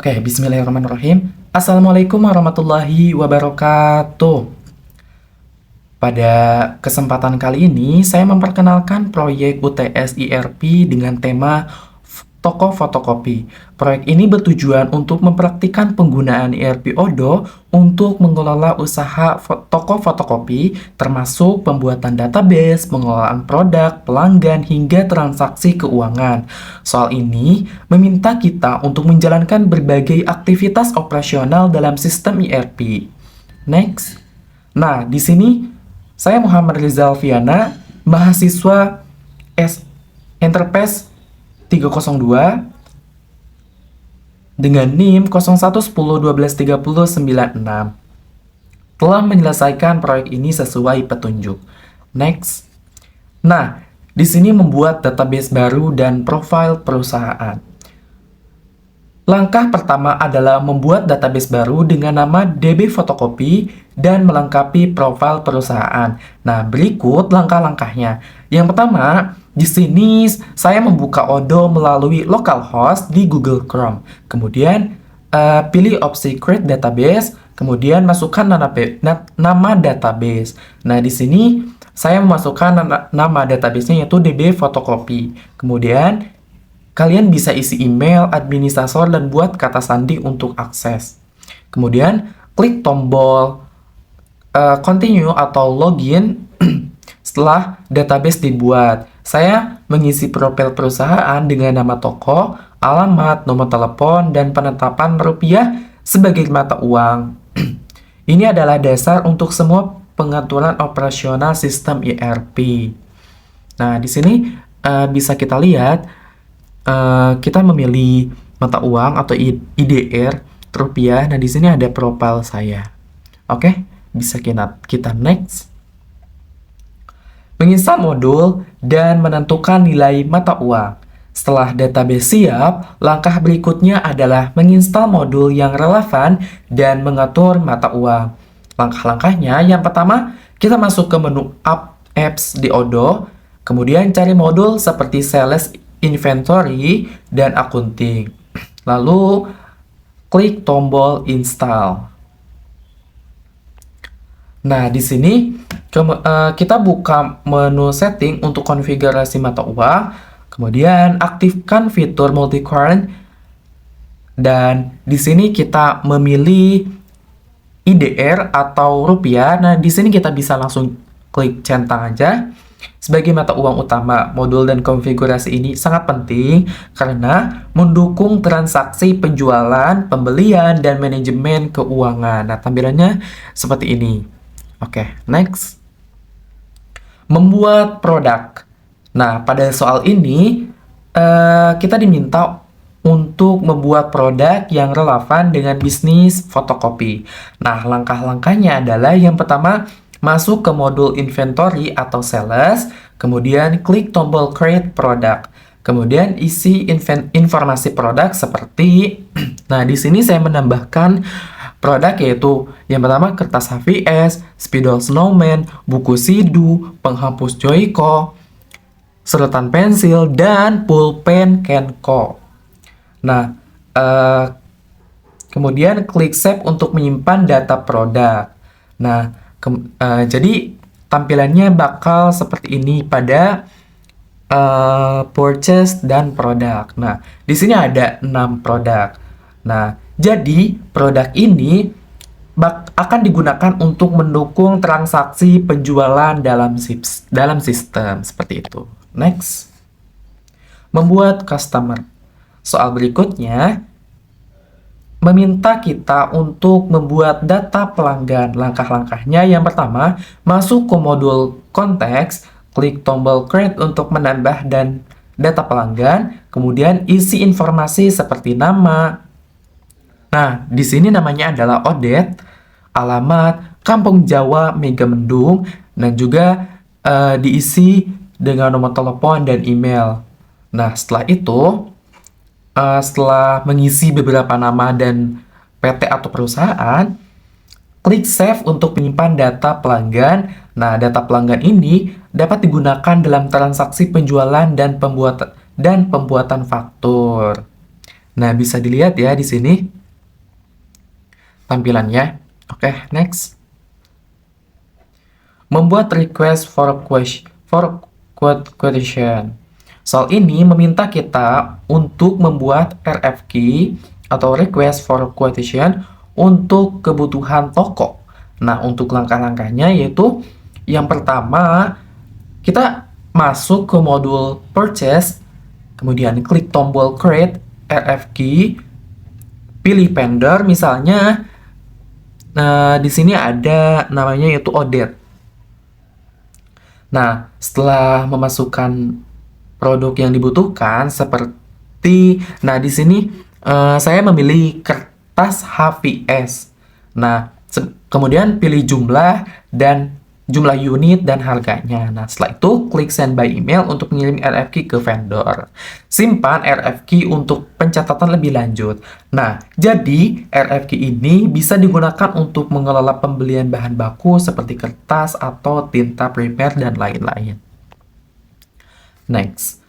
Oke, bismillahirrahmanirrahim. Assalamualaikum warahmatullahi wabarakatuh. Pada kesempatan kali ini, saya memperkenalkan proyek UTS IRP dengan tema toko fotokopi. Proyek ini bertujuan untuk mempraktikkan penggunaan IRP Odoo untuk mengelola usaha toko fotokopi, termasuk pembuatan database, pengelolaan produk, pelanggan, hingga transaksi keuangan. Soal ini meminta kita untuk menjalankan berbagai aktivitas operasional dalam sistem IRP. Next. Nah, di sini saya Muhammad Rizal Viana, mahasiswa Enterprise 302 dengan NIM 0110123096 telah menyelesaikan proyek ini sesuai petunjuk. Next. Nah, di sini membuat database baru dan profil perusahaan. Langkah pertama adalah membuat database baru dengan nama DB Fotokopi dan melengkapi profil perusahaan. Nah, berikut langkah-langkahnya. Yang pertama, di sini saya membuka Odoo melalui localhost di Google Chrome. Kemudian pilih opsi Create Database, kemudian masukkan nama database. Nah, di sini saya memasukkan nama database-nya yaitu DB Fotokopi. Kemudian kalian bisa isi email, administrator, dan buat kata sandi untuk akses. Kemudian, klik tombol continue atau login setelah database dibuat. Saya mengisi profil perusahaan dengan nama toko, alamat, nomor telepon, dan penetapan rupiah sebagai mata uang. Ini adalah dasar untuk semua pengaturan operasional sistem IRP. Nah, di sini bisa kita lihat kita memilih mata uang atau IDR rupiah. Nah, di sini ada profil saya. Oke, bisa kita next. Menginstal modul dan menentukan nilai mata uang. Setelah database siap, langkah berikutnya adalah menginstal modul yang relevan dan mengatur mata uang. Langkah-langkahnya, yang pertama, kita masuk ke menu apps di Odoo, kemudian cari modul seperti sales, inventory, dan accounting. Lalu, klik tombol install. Nah, di sini kita buka menu setting untuk konfigurasi mata uang, kemudian aktifkan fitur multi-current, dan di sini kita memilih IDR atau rupiah. Nah, di sini kita bisa langsung klik centang aja. Sebagai mata uang utama, modul dan konfigurasi ini sangat penting karena mendukung transaksi penjualan, pembelian, dan manajemen keuangan. Nah, tampilannya seperti ini. Oke, next. Membuat produk. Nah, pada soal ini, kita diminta untuk membuat produk yang relevan dengan bisnis fotokopi. Nah, langkah-langkahnya adalah yang pertama, masuk ke modul inventory atau sales, kemudian klik tombol create product. Kemudian isi informasi produk seperti nah, di sini saya menambahkan produk yaitu yang pertama kertas HVS, spidol snowman, buku sidu, penghapus Joico, sedotan pensil, dan pulpen Kenko. Nah, kemudian klik save untuk menyimpan data produk. Nah, jadi tampilannya bakal seperti ini pada purchase dan produk. Nah, di sini ada 6 produk. Nah, jadi produk ini akan digunakan untuk mendukung transaksi penjualan dalam sistem seperti itu. Next. Membuat customer. Soal berikutnya meminta kita untuk membuat data pelanggan. Langkah-langkahnya yang pertama, masuk ke modul konteks, klik tombol create untuk menambah dan data pelanggan, kemudian isi informasi seperti nama. Nah, di sini namanya adalah Odette, alamat, Kampung Jawa, Megamendung, dan juga diisi dengan nomor telepon dan email. Nah, setelah itu, setelah mengisi beberapa nama dan PT atau perusahaan, klik save untuk menyimpan data pelanggan. Nah, data pelanggan ini dapat digunakan dalam transaksi penjualan dan pembuatan faktur. Nah, bisa dilihat ya di sini tampilannya. Oke, next. Membuat request for quotation. Soal ini meminta kita untuk membuat RFQ atau request for quotation untuk kebutuhan toko. Nah, untuk langkah-langkahnya yaitu yang pertama, kita masuk ke modul purchase, kemudian klik tombol create RFQ, pilih vendor misalnya. Nah, di sini ada namanya yaitu Odette. Nah, setelah memasukkan produk yang dibutuhkan nah di sini saya memilih kertas HVS. Nah, kemudian pilih jumlah unit dan harganya. Nah, setelah itu klik send by email untuk mengirim RFQ ke vendor. Simpan RFQ untuk pencatatan lebih lanjut. Nah, jadi RFQ ini bisa digunakan untuk mengelola pembelian bahan baku seperti kertas atau tinta primer dan lain-lain. Next,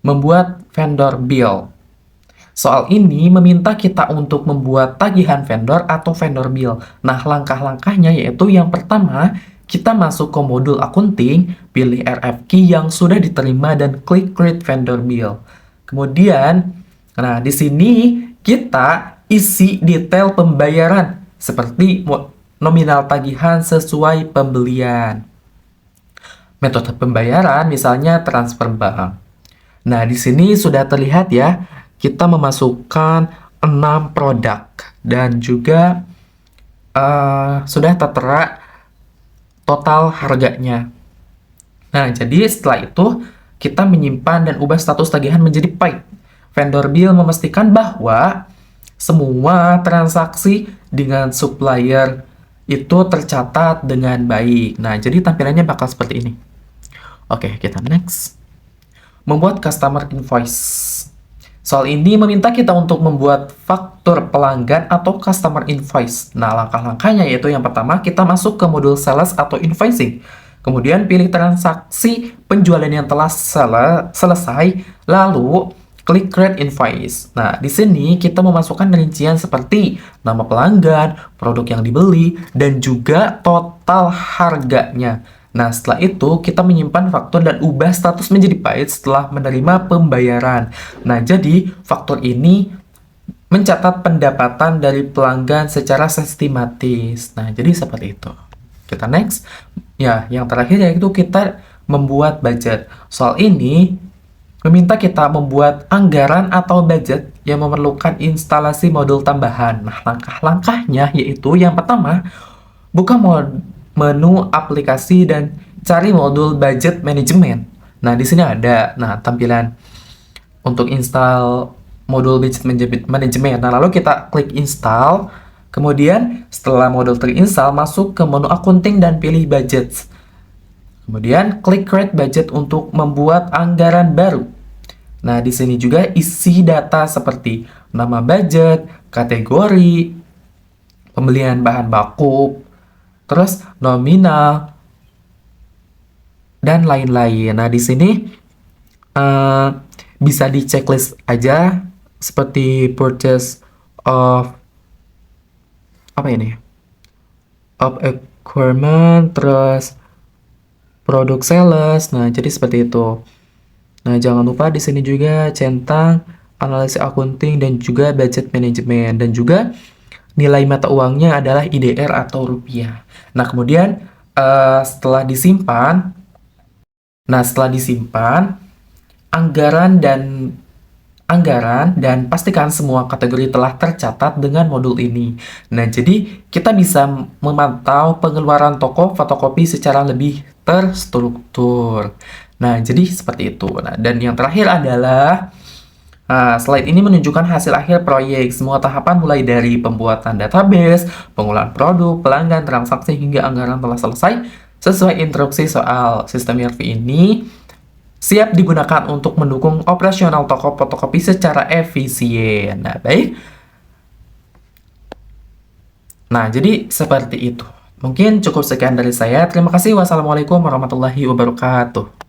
membuat vendor bill. Soal ini meminta kita untuk membuat tagihan vendor atau vendor bill. Nah, langkah-langkahnya yaitu yang pertama, kita masuk ke modul accounting, pilih RFQ yang sudah diterima dan klik create vendor bill. Kemudian, nah di sini kita isi detail pembayaran seperti nominal tagihan sesuai pembelian. Metode pembayaran misalnya transfer bank. Nah, di sini sudah terlihat ya, kita memasukkan 6 produk dan juga sudah tertera total harganya. Nah, jadi setelah itu kita menyimpan dan ubah status tagihan menjadi paid. Vendor bill memastikan bahwa semua transaksi dengan supplier itu tercatat dengan baik. Nah, jadi tampilannya bakal seperti ini. Oke, kita next. Membuat customer invoice. Soal ini meminta kita untuk membuat faktur pelanggan atau customer invoice. Nah, langkah-langkahnya yaitu yang pertama, kita masuk ke modul sales atau invoicing. Kemudian pilih transaksi penjualan yang telah selesai, lalu klik create invoice. Nah, di sini kita memasukkan rincian seperti nama pelanggan, produk yang dibeli, dan juga total harganya. Nah, setelah itu kita menyimpan faktur dan ubah status menjadi paid setelah menerima pembayaran. Nah, jadi faktur ini mencatat pendapatan dari pelanggan secara sistematis. Nah, jadi seperti itu. Kita next. Ya, yang terakhir yaitu kita membuat budget. Soal ini meminta kita membuat anggaran atau budget yang memerlukan instalasi modul tambahan. Nah, langkah-langkahnya yaitu yang pertama, buka menu aplikasi dan cari modul budget management. Nah, di sini ada tampilan untuk install modul budget management. Nah, lalu kita klik install. Kemudian setelah modul terinstall, masuk ke menu accounting dan pilih budget. Kemudian klik create budget untuk membuat anggaran baru. Nah, di sini juga isi data seperti nama budget, kategori, pembelian bahan baku, terus nominal, dan lain-lain. Nah, di sini bisa di checklist aja seperti purchase of equipment, terus produk sales. Nah, jadi seperti itu. Nah, jangan lupa di sini juga centang analisis accounting dan juga budget management, dan juga nilai mata uangnya adalah IDR atau rupiah. Nah, kemudian setelah disimpan, anggaran dan pastikan semua kategori telah tercatat dengan modul ini. Nah, jadi kita bisa memantau pengeluaran toko fotokopi secara lebih terstruktur. Nah, jadi seperti itu. Nah, dan yang terakhir adalah slide ini menunjukkan hasil akhir proyek. Semua tahapan mulai dari pembuatan database, pengolahan produk, pelanggan, transaksi, hingga anggaran telah selesai sesuai instruksi. Soal sistem ERP ini siap digunakan untuk mendukung operasional toko fotokopi secara efisien. Nah, baik. Nah, jadi seperti itu. Mungkin cukup sekian dari saya. Terima kasih. Wassalamualaikum warahmatullahi wabarakatuh.